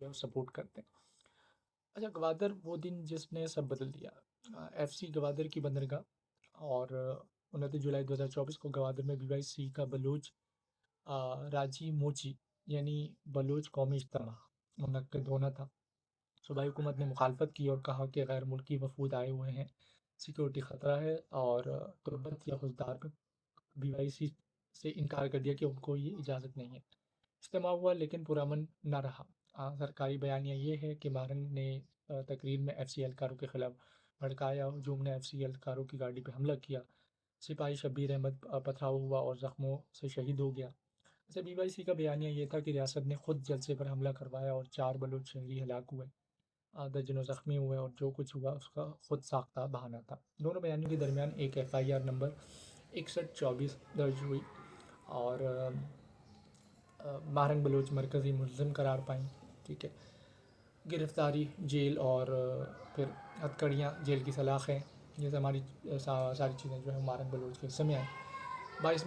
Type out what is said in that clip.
جو ہے سپورٹ کرتے ہیں۔ اچھا، گوادر وہ دن جس نے سب بدل دیا، ایف سی گوادر کی بندرگاہ، اور 29 جولائی 2024 کو گوادر میں بی وائی سی کا بلوچ راجی موچی یعنی بلوچ قومی اجتماع منعقد ہونا تھا۔ صوبائی حکومت نے مخالفت کی اور کہا کہ غیر ملکی وفود آئے ہوئے ہیں، سیکورٹی خطرہ ہے، اور تربت یا خوددار بی وائی سی سے انکار کر دیا کہ ان کو یہ اجازت نہیں ہے۔ اجتماع ہوا لیکن پرامن نہ رہا۔ سرکاری بیانیہ یہ ہے کہ مارنگ نے تقریر میں ایف سی اہلکاروں کے خلاف بھڑکایا، ہجوم نے ایف سی اہلکاروں کی گاڑی پہ حملہ کیا، سپاہی شبیر احمد پتھراؤ ہوا اور زخموں سے شہید ہو گیا۔ اچھا، بی وائی سی کا بیانیہ یہ تھا کہ ریاست نے خود جلسے پر حملہ کروایا اور 4 بلوچ شہری ہلاک ہوئے، درجنوں زخمی ہوئے، اور جو کچھ ہوا اس کا خود ساختہ بہانہ تھا۔ دونوں بیانیوں کے درمیان ایک ایف آئی آر نمبر 6124 درج ہوئی اور مارنگ بلوچ مرکزی ملزم قرار پائیں۔ ٹھیک ہے، گرفتاری، جیل، اور پھر ہتھکڑیاں، جیل کی سلاخیں، جیسے ہماری ساری چیزیں جو ہے مارنگ بلوچ کے حصے میں آئیں۔ 22